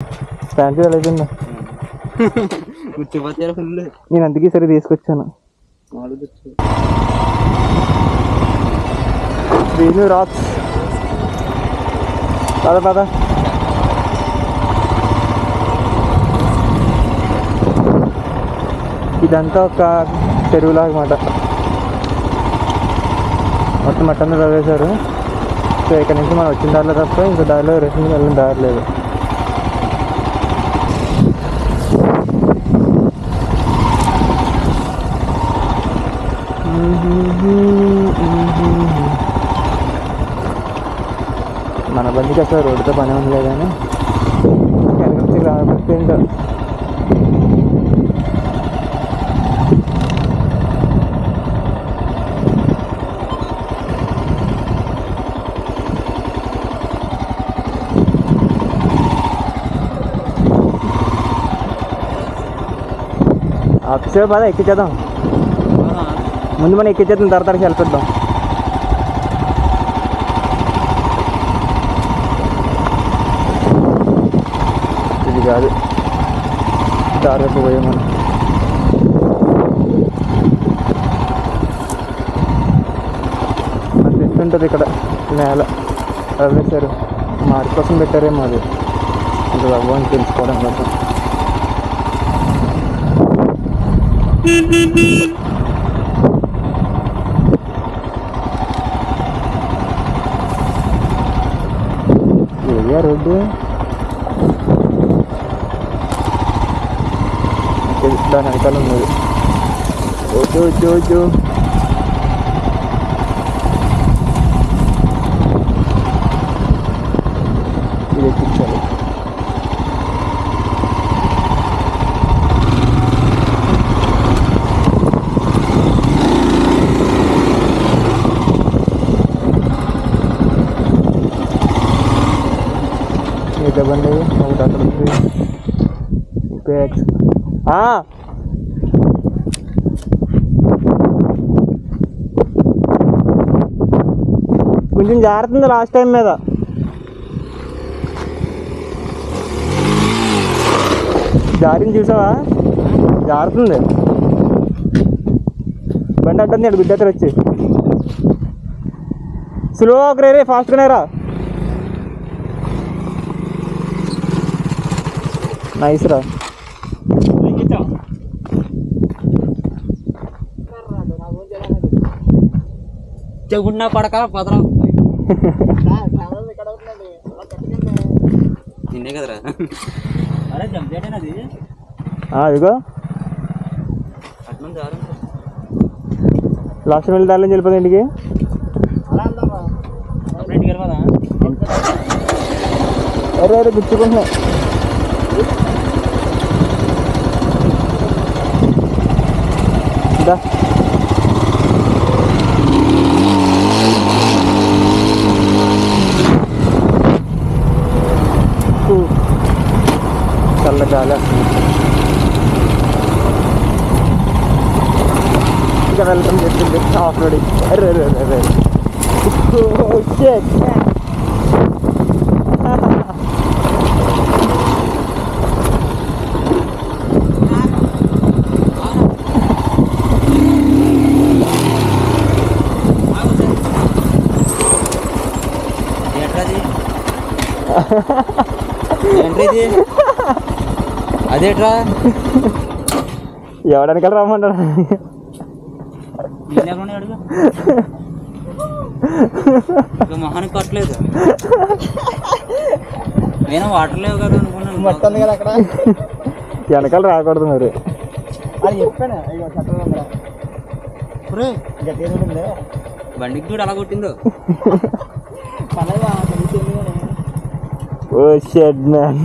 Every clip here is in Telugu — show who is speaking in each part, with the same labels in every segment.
Speaker 1: ఫ్యాన్సీ వెళ్ళిందా
Speaker 2: గుర్తుపోతే ఫుల్.
Speaker 1: నేను అందుకే సరే తీసుకొచ్చాను. వేణు రాక్స్ పద ఇదంతా ఒక చెరువులాగా మాట. మొత్తం మట్టంతా చదివేశారు. సో ఇక్కడ నుంచి మనం వచ్చిన దారిలో తప్ప ఇంకో దారిలో రెస్టారెంట్కి వెళ్ళిన దారి లేదు. మన బండికి అసలు రోడ్డుతో పని ఉండలేదు కానీ వెనకొచ్చి కాబట్టి ఏంటో ఆఫీసర్ బాగా ఎక్కించేద్దాం. ముందు మనం ఎక్కించేద్దాం, తర్వాత వెళ్ళిపోద్దాం. ఇది కాదు దారిలోకి పోయే మనం. అది తెస్తుంటుంది ఇక్కడ నేల వదిలేశారు. మార్పు కోసం పెట్టారేమో అది అంత బాబు అని తెలుసుకోవడం కోసం. ఏరియా రోడ్డు దాని వెనకాల ఉన్నది. ఓజో జోజో ఇది ఎక్కించాలి. బండి ఒకటి అక్కడ ఉంది. కొంచెం జారుతుంది లాస్ట్ టైం మీద. జారిని చూసావా? జారుతుంది బండి అడ్డంది. అక్కడ గుడ్డెత్తరు వచ్చి స్లో ఒక రే ఫాస్ట్గానే రా. నైస్ రా.
Speaker 2: చెగున్నా పడక పదరా తిండే కదరా. అరే జంపేటేనది.
Speaker 1: అదిగో లాస్ట్ వెళ్ళి దారిలో వెళ్ళిపోతుంది ఇంటికి. అరే అరే గుర్తుకుంటున్నా. చల్లగాలి ఇంకా వెల్కమ్ చేస్తుంది ఆఫ్ రోడింగ్. అరే అరే అరే
Speaker 2: అదేట్రా
Speaker 1: ఎవడానికి రమ్మంటారా?
Speaker 2: మొహానికి కట్టలేదు. నేను వాటర్ లేవు కదా అనుకున్నాను.
Speaker 1: మొత్తం కదా అక్కడ వెనకాల రాకూడదు మరి.
Speaker 2: బండికి చూడు అలా కొట్టిందో.
Speaker 1: ఓ షెడ్ మ్యాన్.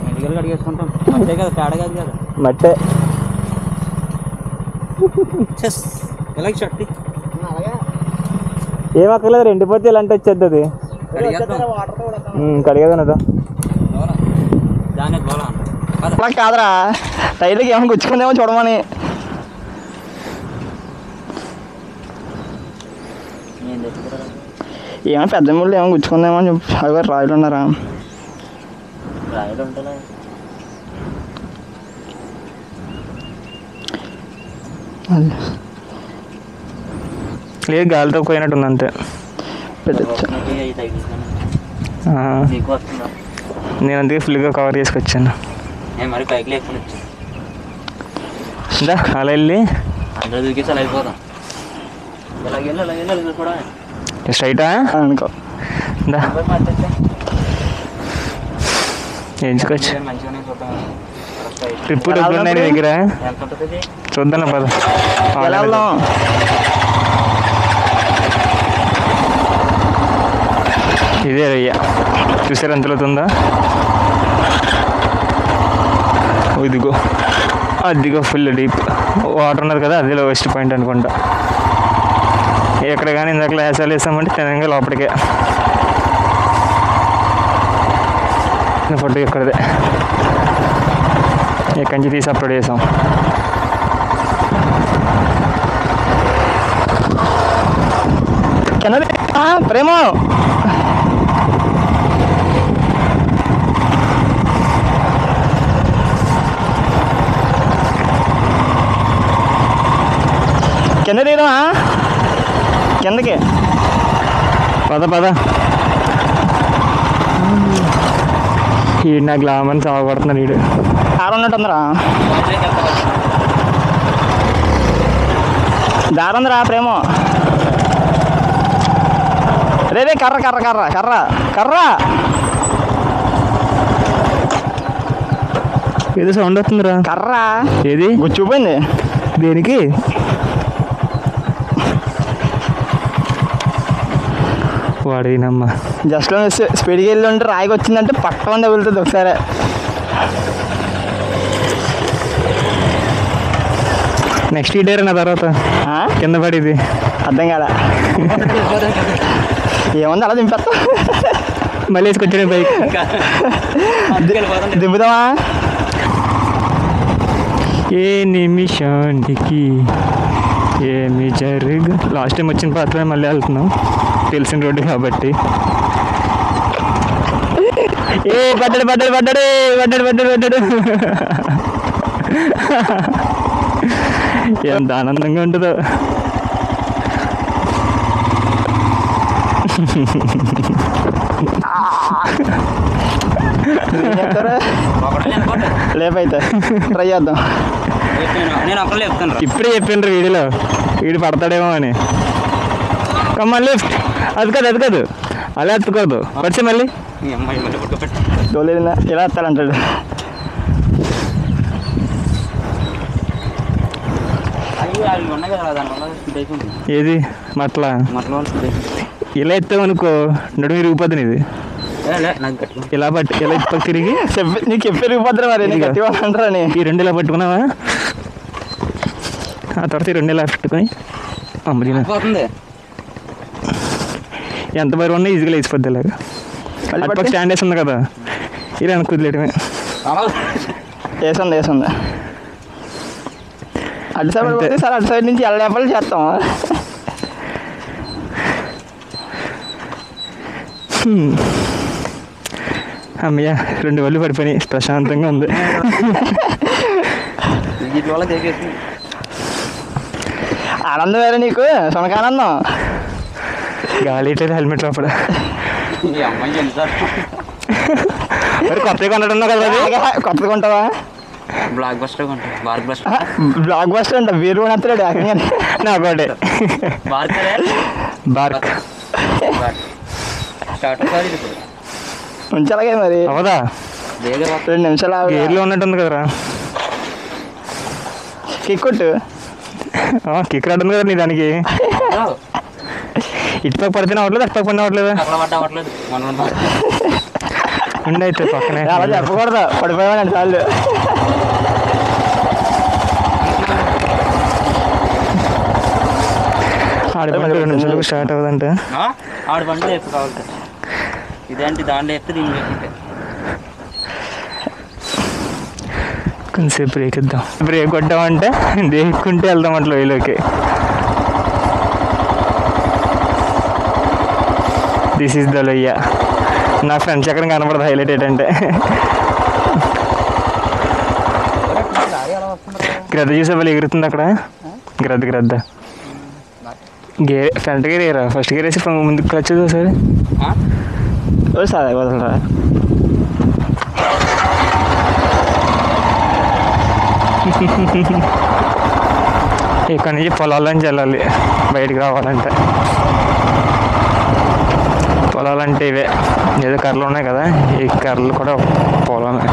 Speaker 2: మెడికల్ కడిగేసుకుంటాం. మట్టే కదా, పేడ కాదు కదా,
Speaker 1: మట్టే.
Speaker 2: ఎలా షర్ట్
Speaker 1: ఏం అక్కర్లేదు, ఎండిపోతే ఇలాంటి వచ్చేది అది. కడిగేదనదా కాదురా, టైర్కి ఏమైనా గుచ్చుకుందేమో చూడమని. ఏమైనా పెద్ద ముళ్ళు ఏమైనా గుచ్చుకుందేమో అని చెప్పి. అవి రాయలు ఉన్నారా?
Speaker 2: రాయలు ఉంటుందా?
Speaker 1: లేదు గాలితో పోయినట్టుంది అంతే.
Speaker 3: పెట్టచ్చు.
Speaker 2: అవి తగ్గిస్తాను.
Speaker 1: ఆ,
Speaker 2: నీకు వస్తుందా?
Speaker 1: నేను అందుకే ఫుల్గా కవర్ చేసుకొచ్చాను.
Speaker 2: నేను మరి పైకి లేకుండా వచ్చాను.
Speaker 1: ఇందా అలా వెళ్ళి
Speaker 2: అందరూ దూకేసి అలా అయిపోదాం. అలాగే కూడా
Speaker 1: స్ట్రైటా
Speaker 3: అనుకో.
Speaker 1: ఇందా ఎంచుకోవచ్చు.
Speaker 2: మంచిగానే చూద్దాం.
Speaker 1: ట్రిప్ డబ్బులు ఉన్నాయి నీ దగ్గర?
Speaker 2: ఎంత ఉంటుంది?
Speaker 1: చూద్దాం పద.
Speaker 3: ఎలా వెళ్దాం?
Speaker 1: ఇదే అయ్యా, చూసారు ఎంత అవుతుందా? ఇదిగో అదిగో ఫుల్ డీప్ వాటర్ ఉన్నది కదా, అది లోయెస్ట్ పాయింట్ అనుకుంటా. ఎక్కడ కానీ ఇందాక వేసాలు వేసామంటే తినంగా లోపలికే. ఫోటో ఇక్కడదే, ఇక్కడి నుంచి తీసి అప్లోడ్ చేసాం.
Speaker 3: కింద ప్రేమ కింద తీయడమా? కిందకి
Speaker 1: పద పద. ఈ నా గ్లామర్ సాగబడుతున్నాడు వీడు.
Speaker 3: కారు ఉన్నట్టుందిరా, దారి ఉందిరా ప్రేమ. రే కర్ర కర్ర కర్ర కర్ర కర్ర
Speaker 1: ఏదో సౌండ్ వస్తుందిరా.
Speaker 3: కర్ర
Speaker 1: ఏది
Speaker 3: గుచ్చిపోయింది.
Speaker 1: దేనికి? వాడేనమ్మా.
Speaker 3: జస్ట్ స్పీడ్కి వెళ్ళి ఉంటే రాయికి వచ్చిందంటే పక్కన తగులుతుంది ఒకసారి.
Speaker 1: నెక్స్ట్ ఈ డేర్ నా తర్వాత కింద పడేది
Speaker 3: అర్థం కాదా? ఏముంది అలా దింపేస్తా.
Speaker 1: మళ్ళీ వేసుకొచ్చాడు బైక్.
Speaker 3: దింపుదామా?
Speaker 1: ఏ నిమిషానికి ఏమి జరుగు. లాస్ట్ టైం వచ్చిన పాత్ర మళ్ళీ వెళ్తున్నాం, తెలిసిన రోడ్డు కాబట్టి. ఏ పడ్డాడు పడ్డాడు పడ్డాడు పడ్డాడు పడ్డాడు పడ్డాడు. ఎంత ఆనందంగా ఉంటుందో.
Speaker 3: లేపైతే ట్రై చేద్దాం.
Speaker 2: నేను అక్కడ చెప్తాను.
Speaker 1: ఇప్పుడే చెప్పాను వీడియోలో, వీడు పడతాడేమో అని. Common lift. అది కాదు అది కాదు, అలా ఎత్తుకోదు. వచ్చే మళ్ళీ
Speaker 3: తోలేదా ఇలా ఎత్తాలంటాడు.
Speaker 1: ఏది మట్లా ఇలా ఎత్తావు అనుకో నడుము విరిగిపోద్ది ఇది. ఇలా పట్టు, ఇలా ఎత్తు తిరిగి
Speaker 3: నీకు చెప్పి విరిగిపోద్దురా మరి. నీకు గట్టిగా అంటారా?
Speaker 1: ఈ రెండు ఇలా పట్టుకున్నావా, ఆ తర్వాత ఈ రెండు ఇలా పెట్టుకొని అమ్మది ఎంత బరువు ఉన్నా ఈజీగా లేచిపోద్ది. ఇలాగా అటుపక్క స్టాండ్ వేసి ఉంది కదా, ఇలా వెనక్కి కుదిలేయడమే.
Speaker 3: వేసింది వేసింది. అటు సైడ్ పడిపోతే సార్ అటు సైడ్ నుంచి ఎల్లెప్పలు చేస్తాం.
Speaker 1: అమ్మయ్య రెండు వల్లు పడిపోయినాయి, ప్రశాంతంగా ఉంది.
Speaker 3: ఆనందం వేరే నీకు, సునకానందం.
Speaker 1: గాలి ఇట్లేదు హెల్మెట్ లోపల. మరి కొత్తగా కొనడం కదా,
Speaker 3: కొత్తగా కొంటావా?
Speaker 2: బ్లాక్ బస్టర్ కొంటా.
Speaker 3: బ్లాక్ బస్టర్ అంట, వీరు కూడా వస్తున్నాడు ఏకంగా.
Speaker 1: నా ఒకటే బార్క్
Speaker 3: ఉంచాలగే మరి.
Speaker 1: అవదా
Speaker 3: 2 నిమిషాలు
Speaker 1: గేర్లో ఉన్నట్టుంది కదరా.
Speaker 3: కిక్ కొట్టు.
Speaker 1: కిక్ రాడు కదా నీ దానికి. ఇటుపక్క పడితేనే అవ్వట్లేదు, అటుపక్క పడిన అవ్వట్లేదా? ఉండి అయితే పక్కనే.
Speaker 3: అలా చెప్పకూడదు, పడిపోయాడు చాలు.
Speaker 1: ఆడి బండి 2 నిమిషాలకు స్టార్ట్ అవ్వదంటే
Speaker 2: ఆడి బండి చెప్పు కావాలి. ఇదేంటి దాంట్లో చెప్తే దీన్ని చెప్తే
Speaker 1: కొంచెంసేపు బ్రేక్ ఇద్దాం. బ్రేక్ కొట్టామంటే దేక్కుంటే వెళ్దాం అట్లా వేలోకి. దిస్ ఈజ్ ద లొయ్య. నా ఫ్రెండ్స్ ఎక్కడ కనపడదు. హైలైట్ ఏంటంటే గ్రద్ద చూసే వాళ్ళు ఎగురుతుంది అక్కడ. గ్రద్ద ఫ్రంట్ గేర్ వేయరా, ఫస్ట్ గేర్ వేసి ముందుకు క్లచ్ ఒకసారి.
Speaker 3: సరే వదలరా.
Speaker 1: ఇక్కడ నుంచి పొలాల్లోంచి వెళ్ళాలి బయటికి రావాలంటే. పొలాలంటే ఇవే, ఏదో కర్రలు ఉన్నాయి కదా, ఈ కర్రలు కూడా పొలమే.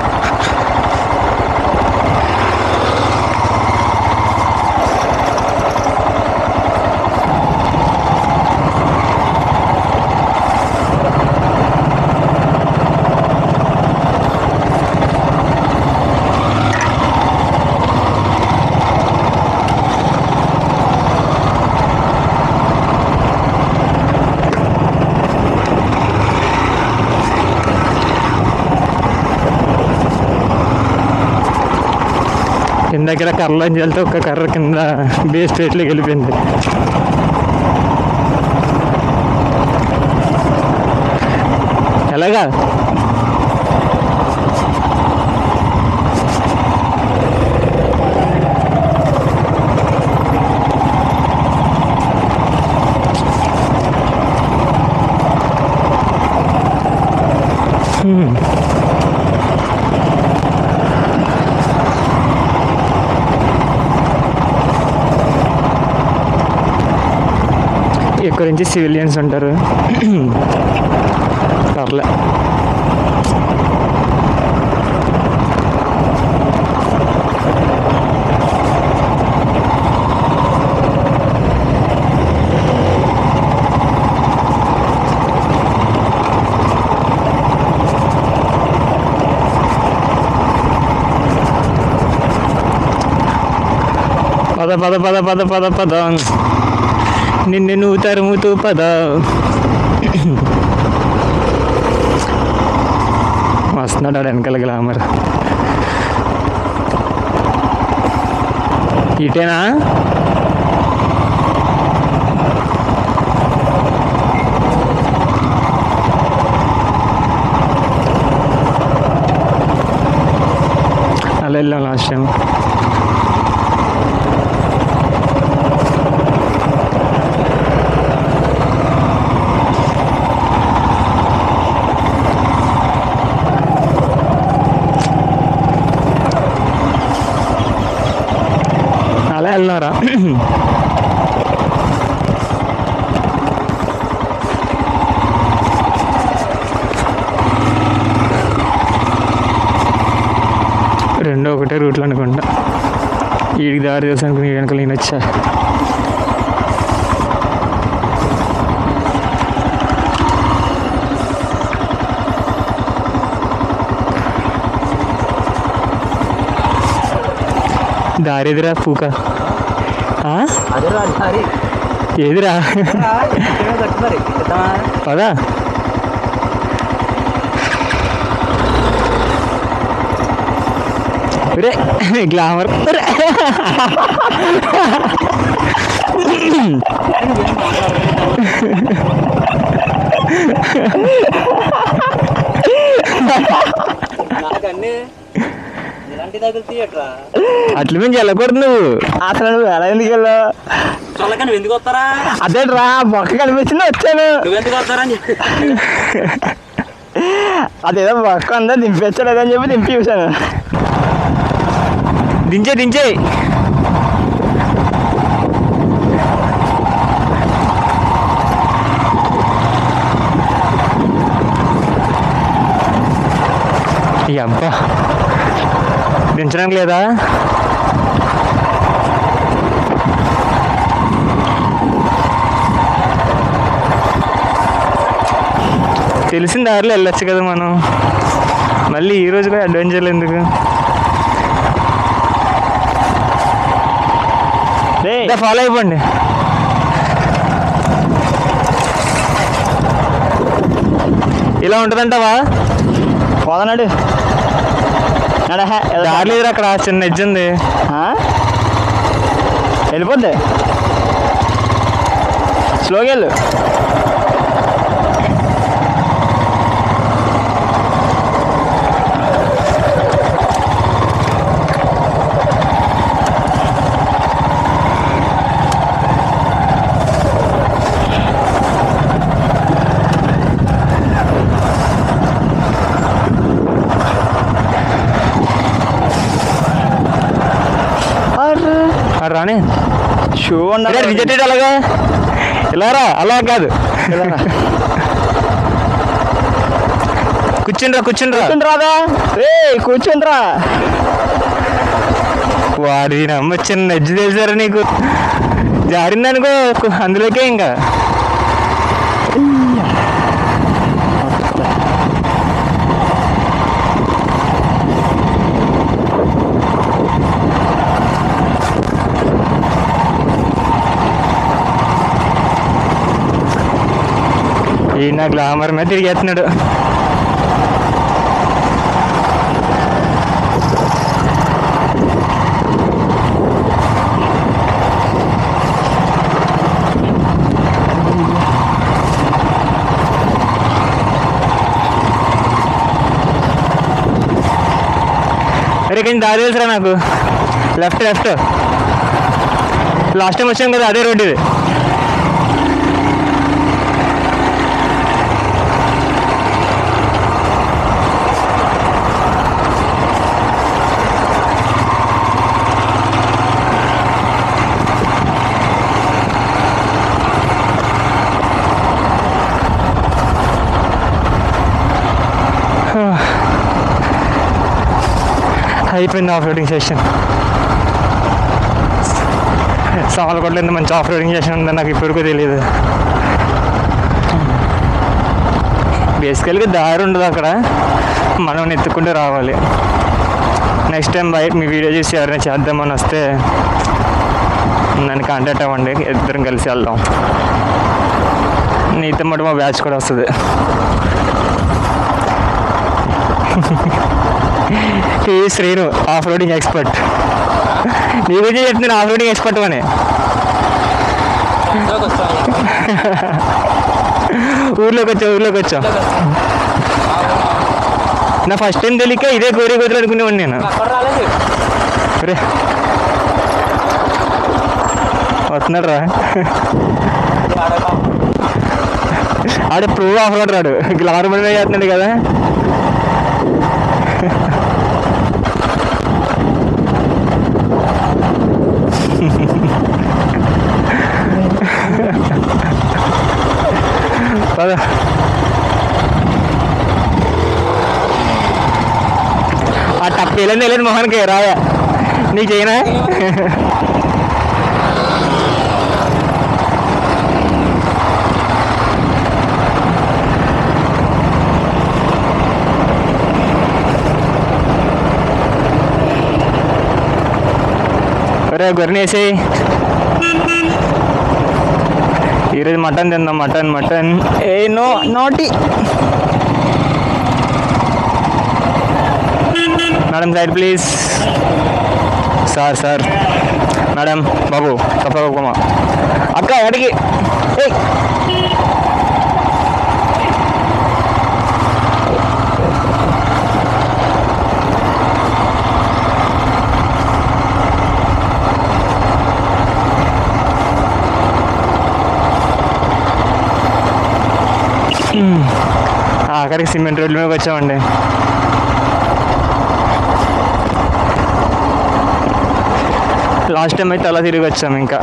Speaker 1: ఇందాక కర్రలోంచి వెళ్తే ఒక కర్ర కింద బేస్ ప్లేట్లోకి వెళ్ళిపోయింది. ఎలాగా ఇక్కడ నుంచి సివిలియన్స్ ఉంటారు. పర్లే. పద పద పద పద పద పద నిన్ను నువ్వు తరుముతూ పద. వస్తున్నాడు ఆడు వెనకాల గ్లామర్. ఇటేనా? అలా వెళ్ళాం లాస్ట్ టైం. అలా వెళ్ళినారా? రెండో ఒకటే రూట్లో అనుకుంటా. వీడికి దారి తెలుసు అనుకుని వెనకాల నేను వచ్చా. దారి ఎదురా పూక. ఏదిరా? పదా రే గ్లామర్. అట్ల నుంచి వెళ్ళకూడదు నువ్వు.
Speaker 3: అసలు నువ్వు ఎలా ఎందుకు వెళ్ళావు?
Speaker 2: ఎందుకు వస్తారా?
Speaker 3: అదేట్రా మొక్క కనిపించింది వచ్చాను.
Speaker 2: నువ్వెందుకు వస్తారా?
Speaker 3: అదేదో మొక్క ఉందా దింపేచ్చలేదని చెప్పి దింపి చూసాను.
Speaker 1: దించే అబ్బా దించడానికి లేదా? తెలిసిన దారిలో వెళ్ళొచ్చు కదా మనం. మళ్ళీ ఈరోజు కూడా అడ్వెంచర్లు ఎందుకు? ఫాలో అయిపోండి. ఇలా ఉంటుందంటావా?
Speaker 3: పోదన్నాడు
Speaker 1: దారి లేదు అక్కడ, చిన్న ఎడ్జ్ ఉంది.
Speaker 3: వెళ్ళిపోద్ది, స్లోగా వెళ్ళు.
Speaker 1: రాని
Speaker 3: షూ ఉండాలి.
Speaker 1: రిజెక్టెడ్ అలాగా ఇలా రా, అలా కాదు కూర్చుండ్రా
Speaker 3: కూర్చుండ్రాదా రే కూర్చుండ్రా.
Speaker 1: వాడి నమ్మ చిన్న నజ్జి తెలిసారా నీకు, జారిందనుకో అందులోకే ఇంకా. ఈ నా గ్లామర్ మీద తిరిగేస్తున్నాడు. అరే కొంచెం దారి తెలుసురా నాకు, లెఫ్ట్ లాస్ట్ టైం వచ్చాం కదా అదే రోడ్ ఇది. అయిపోయింది ఆఫ్ రోడింగ్ సెషన్. సామలకోటలో ఎంత మంచి ఆఫ్ రోడింగ్ సెషన్ ఉందని నాకు ఇప్పటికూ తెలియదు. బేసికల్గా దారి ఉండదు అక్కడ, మనం ఎత్తుకుంటూ రావాలి. నెక్స్ట్ టైం బయట మీ వీడియో చూసి ఎవరైనా చేద్దామని వస్తే నన్ను కాంటాక్ట్ అవ్వండి, ఇద్దరం కలిసి వెళ్దాం. నీతో మటు మా బ్యాచ్ కూడా వస్తుంది. Srinu off roading expert. నీ గురించి చెప్తున్నాను, ఆఫ్ రోడింగ్ ఎక్స్పర్ట్ అని. ఊర్లోకి వచ్చా నా ఫస్ట్ టైం తెలియక ఇదే కోరి కూతురు అనుకునేవాడిని నేను. రే వస్తున్నాడు రా, ఆడే ప్రూవ్ ఆఫ్ రోడ్ రాడు, గ్లామర్ మీద చేస్తున్నాడు కదా. పద ఆ టప్ వెళ్ళండి మొహానికి రాయా, నీకు చేయనా? రే గొర్రెని వేసేయి. ఈరోజు మటన్ తిందాం, మటన్. ఏ నోటి madam side please. Sir madam బాబు తప్పకుండా అక్క అడిగి ఆఖరికి సిమెంట్ రోడ్ల మీద వచ్చామండి. లాస్ట్ టైం అయితే అలా తిరిగి వచ్చాము. ఇంకా